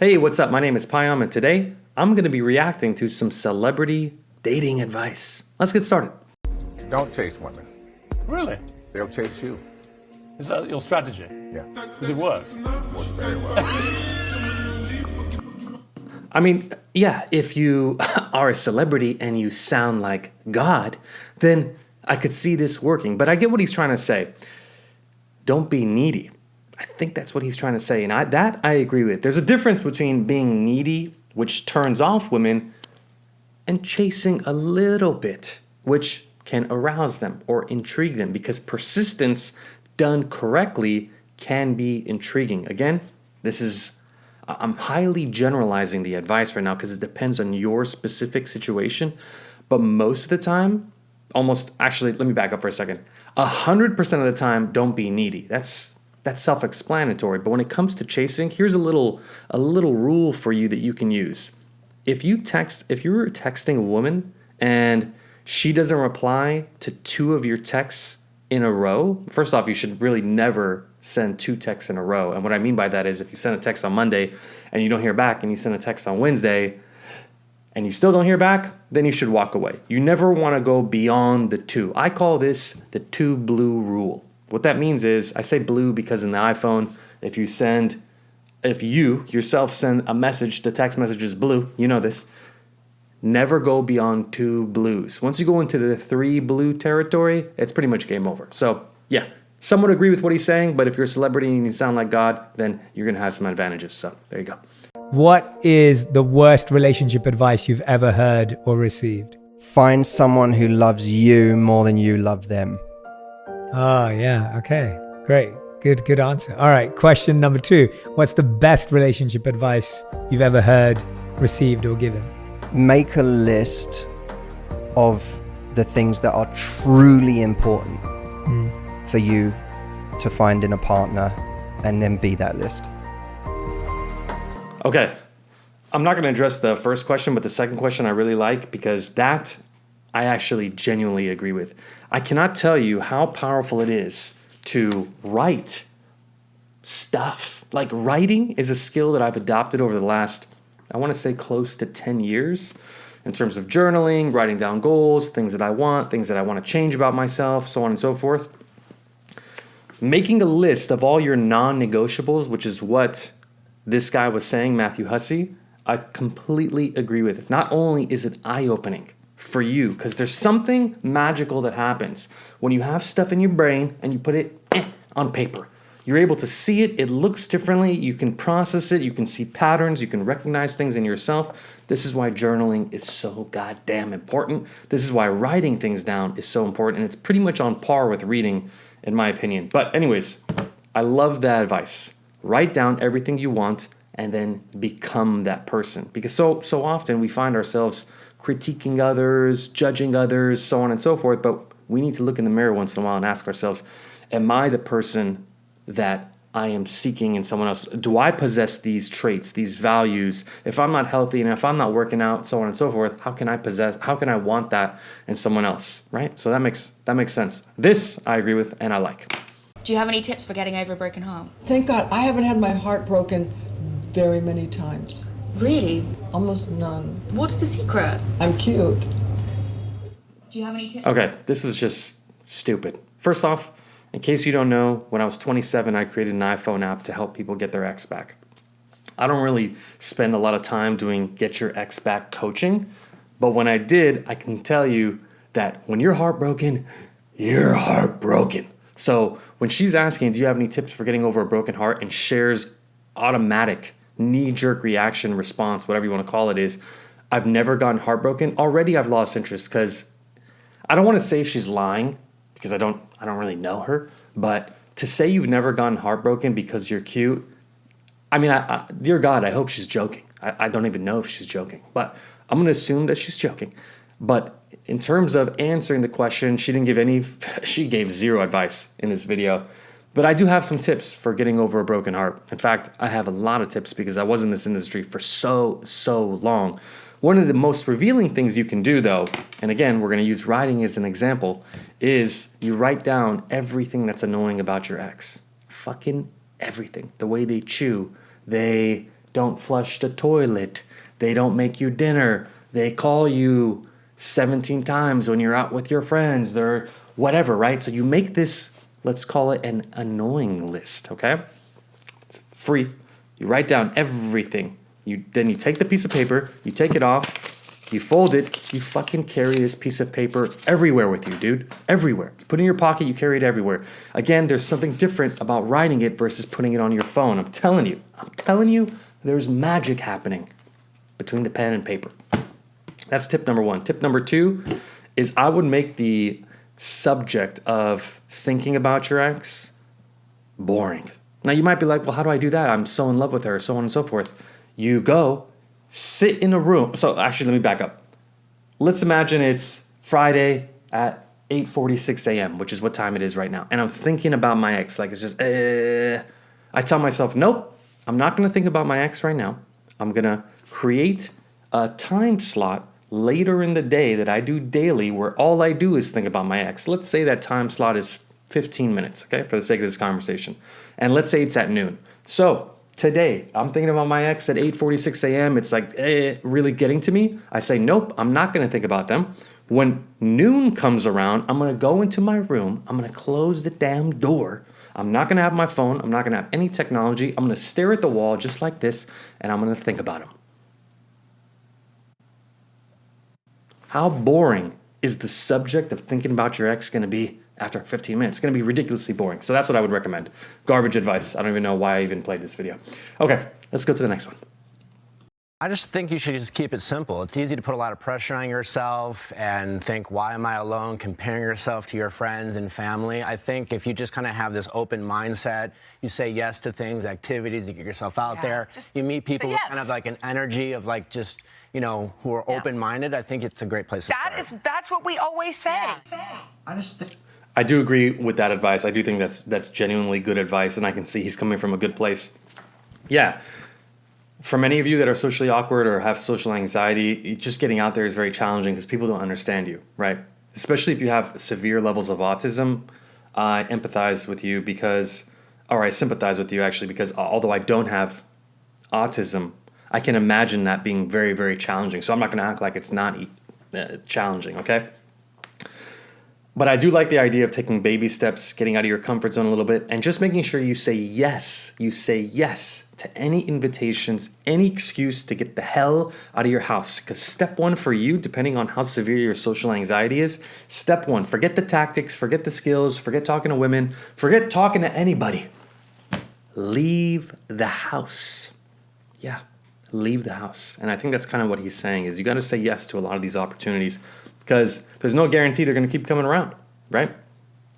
Hey, what's up? My name is Payam, and today I'm going to be reacting to some celebrity dating advice. Let's get started. Don't chase women. Really? They'll chase you. Is that your strategy? Yeah. Does it work? Works very well. I mean, yeah, if you are a celebrity and you sound like God, then I could see this working. But I get what he's trying to say. Don't be needy. I think that's what he's trying to say. And I agree with. There's a difference between being needy, which turns off women, and chasing a little bit, which can arouse them or intrigue them, because persistence done correctly can be intriguing. Again, I'm highly generalizing the advice right now because it depends on your specific situation. But most of the time, let me back up for a second. 100% of the time, don't be needy. That's self-explanatory. But when it comes to chasing, here's a little rule for you that you can use. If you're texting a woman and she doesn't reply to 2 of your texts in a row, first off, you should really never send 2 texts in a row. And what I mean by that is if you send a text on Monday and you don't hear back, and you send a text on Wednesday and you still don't hear back, then you should walk away. You never want to go beyond the 2. I call this the 2 blue rule. What that means is, I say blue because in the iPhone, if you yourself send a message, the text message is blue, you know this. Never go beyond 2 blues. Once you go into the 3 blue territory, it's pretty much game over. So yeah, some would agree with what he's saying, but if you're a celebrity and you sound like God, then you're going to have some advantages. So there you go. What is the worst relationship advice you've ever heard or received? Find someone who loves you more than you love them. Oh, yeah. Okay, great. Good answer. All right, question number 2. What's the best relationship advice you've ever heard, received, or given? Make a list of the things that are truly important for you to find in a partner, and then be that list. Okay, I'm not going to address the first question, but the second question I really like, because that I actually genuinely agree with. I cannot tell you how powerful it is to write stuff. Like, writing is a skill that I've adopted over the last, I want to say, close to 10 years in terms of journaling, writing down goals, things that I want to change about myself, so on and so forth. Making a list of all your non-negotiables, which is what this guy was saying, Matthew Hussey, I completely agree with it. Not only is it eye-opening for you, because there's something magical that happens when you have stuff in your brain and you put it on paper. You're able to see it. It looks differently. You can process it. You can see patterns. You can recognize things in yourself. This is why journaling is so goddamn important. This is why writing things down is so important. And it's pretty much on par with reading, in my opinion. But anyways, I love that advice. Write down everything you want and then become that person. Because so often we find ourselves critiquing others, judging others, so on and so forth. But we need to look in the mirror once in a while and ask ourselves, am I the person that I am seeking in someone else? Do I possess these traits, these values? If I'm not healthy and if I'm not working out, so on and so forth, how can I want that in someone else, right? So that makes sense. This I agree with and I like. Do you have any tips for getting over a broken heart? Thank God, I haven't had my heart broken very many times. Really? Almost none. What's the secret? I'm cute. Do you have any tips? Okay, this was just stupid. First off, in case you don't know, when I was 27, I created an iPhone app to help people get their ex back. I don't really spend a lot of time doing get your ex back coaching, but when I did, I can tell you that when you're heartbroken, you're heartbroken. So when she's asking, do you have any tips for getting over a broken heart, and Cher's automatic knee-jerk reaction response, whatever you want to call it, is, I've never gotten heartbroken. Already I've lost interest, because I don't want to say she's lying, because I don't really know her, but to say you've never gotten heartbroken because you're cute, I mean, dear God, I hope she's joking. I don't even know if she's joking, but I'm going to assume that she's joking. But in terms of answering the question, she gave 0 advice in this video. But I do have some tips for getting over a broken heart. In fact, I have a lot of tips because I was in this industry for so long. One of the most revealing things you can do, though, and again, we're going to use writing as an example, is you write down everything that's annoying about your ex. Fucking everything. The way they chew, they don't flush the toilet, they don't make you dinner, they call you 17 times when you're out with your friends, they're whatever, right? So you make this, let's call it an annoying list, okay? It's free. You write down everything. Then you take the piece of paper, you take it off, you fold it, you fucking carry this piece of paper everywhere with you, dude. Everywhere. You put it in your pocket, you carry it everywhere. Again, there's something different about writing it versus putting it on your phone. I'm telling you, there's magic happening between the pen and paper. That's tip number 1. Tip number 2 is I would make the subject of thinking about your ex boring. Now you might be like, well, how do I do that? I'm so in love with her, so on and so forth. You go sit in a room. So actually, let me back up. Let's imagine it's Friday at 8:46 a.m., which is what time it is right now. And I'm thinking about my ex. Like, it's just, I tell myself, nope, I'm not going to think about my ex right now. I'm going to create a time slot later in the day that I do daily where all I do is think about my ex. Let's say that time slot is 15 minutes, okay, for the sake of this conversation. And let's say it's at noon. So today, I'm thinking about my ex at 8:46 a.m. It's like really getting to me. I say, nope, I'm not going to think about them. When noon comes around, I'm going to go into my room. I'm going to close the damn door. I'm not going to have my phone. I'm not going to have any technology. I'm going to stare at the wall just like this, and I'm going to think about him. How boring is the subject of thinking about your ex going to be after 15 minutes? It's going to be ridiculously boring. So that's what I would recommend. Garbage advice. I don't even know why I even played this video. Okay, let's go to the next one. I just think you should just keep it simple. It's easy to put a lot of pressure on yourself and think, why am I alone, comparing yourself to your friends and family. I think if you just kind of have this open mindset, you say yes to things, activities, you get yourself out there, you meet people with kind of like an energy of like just, you know, who are open-minded, I think it's a great place to start. That's what we always say. I just think... I do agree with that advice. I do think that's genuinely good advice, and I can see he's coming from a good place. Yeah. For many of you that are socially awkward or have social anxiety, just getting out there is very challenging because people don't understand you, right? Especially if you have severe levels of autism. I empathize with you I sympathize with you actually, because although I don't have autism, I can imagine that being very, very challenging. So I'm not going to act like it's not challenging, okay? But I do like the idea of taking baby steps, getting out of your comfort zone a little bit, and just making sure you say yes. You say yes to any invitations, any excuse to get the hell out of your house. Because step 1 for you, depending on how severe your social anxiety is, step 1, forget the tactics, forget the skills, forget talking to women, forget talking to anybody. Leave the house. Yeah, leave the house. And I think that's kind of what he's saying is you got to say yes to a lot of these opportunities, because there's no guarantee they're going to keep coming around, right?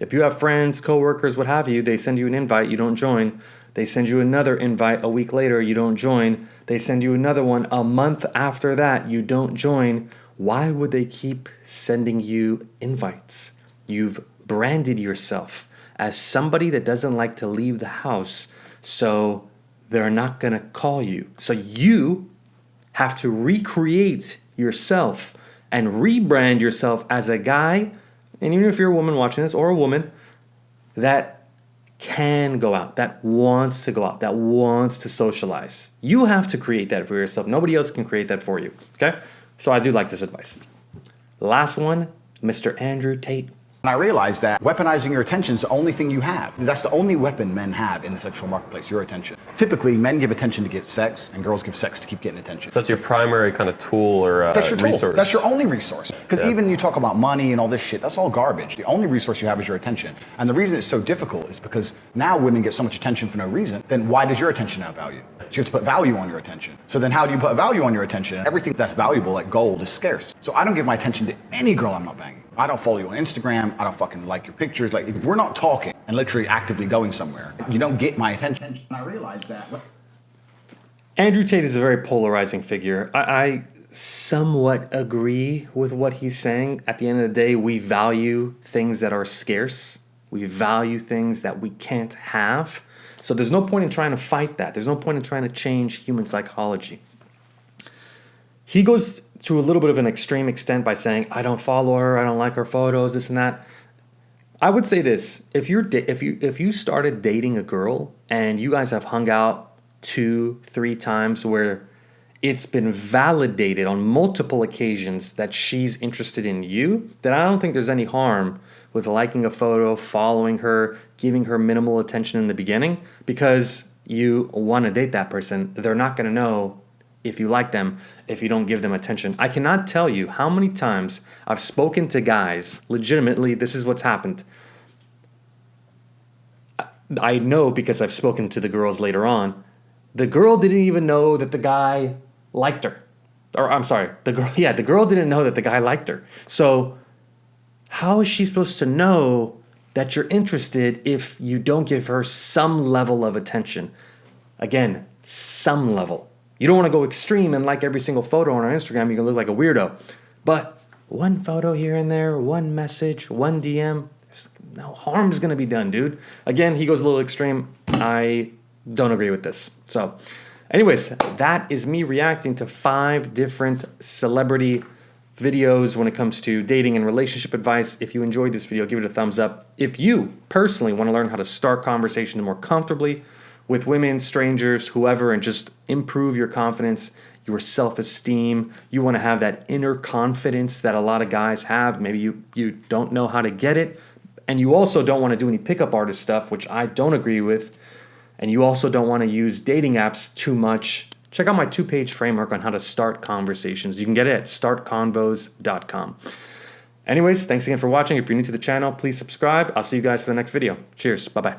If you have friends, coworkers, what have you, they send you an invite, you don't join. They send you another invite a week later, you don't join. They send you another one a month after that, you don't join. Why would they keep sending you invites? You've branded yourself as somebody that doesn't like to leave the house, so they're not going to call you. So you have to recreate yourself and rebrand yourself as a guy, and even if you're a woman watching this, or a woman, that can go out, that wants to go out, that wants to socialize. You have to create that for yourself. Nobody else can create that for you, okay? So I do like this advice. Last one, Mr. Andrew Tate. And I realized that weaponizing your attention is the only thing you have. That's the only weapon men have in the sexual marketplace, your attention. Typically, men give attention to get sex, and girls give sex to keep getting attention. So that's your primary kind of tool or that's your tool. resource. That's your only resource. Because even you talk about money and all this shit, that's all garbage. The only resource you have is your attention. And the reason it's so difficult is because now women get so much attention for no reason, then why does your attention have value? So you have to put value on your attention. So then how do you put value on your attention? Everything that's valuable, like gold, is scarce. So I don't give my attention to any girl I'm not banging. I don't follow you on Instagram. I don't fucking like your pictures. Like, if we're not talking and literally actively going somewhere, you don't get my attention. And I realized that. Andrew Tate is a very polarizing figure. I somewhat agree with what he's saying. At the end of the day, we value things that are scarce. We value things that we can't have. So there's no point in trying to fight that. There's no point in trying to change human psychology. He goes to a little bit of an extreme extent by saying, I don't follow her, I don't like her photos, this and that. I would say this, if you started dating a girl and you guys have hung out 2, 3 times where it's been validated on multiple occasions that she's interested in you, then I don't think there's any harm with liking a photo, following her, giving her minimal attention in the beginning, because you want to date that person. They're not going to know if you like them if you don't give them attention. I cannot tell you how many times I've spoken to guys, legitimately, this is what's happened. I know because I've spoken to the girls later on. The girl didn't even know that the guy liked her. Or I'm sorry, the girl didn't know that the guy liked her. So how is she supposed to know that you're interested if you don't give her some level of attention? Again, some level. You don't want to go extreme and like every single photo on our Instagram. You can look like a weirdo. But one photo here and there, one message, one DM, there's no harm's going to be done, dude. Again, he goes a little extreme. I don't agree with this. So anyways, that is me reacting to 5 different celebrity videos when it comes to dating and relationship advice. If you enjoyed this video, give it a thumbs up. If you personally want to learn how to start conversations more comfortably with women, strangers, whoever, and just improve your confidence, your self-esteem, you want to have that inner confidence that a lot of guys have. Maybe you don't know how to get it, and you also don't want to do any pickup artist stuff, which I don't agree with, and you also don't want to use dating apps too much. Check out my 2-page framework on how to start conversations. You can get it at startconvos.com. Anyways, thanks again for watching. If you're new to the channel, please subscribe. I'll see you guys for the next video. Cheers. Bye-bye.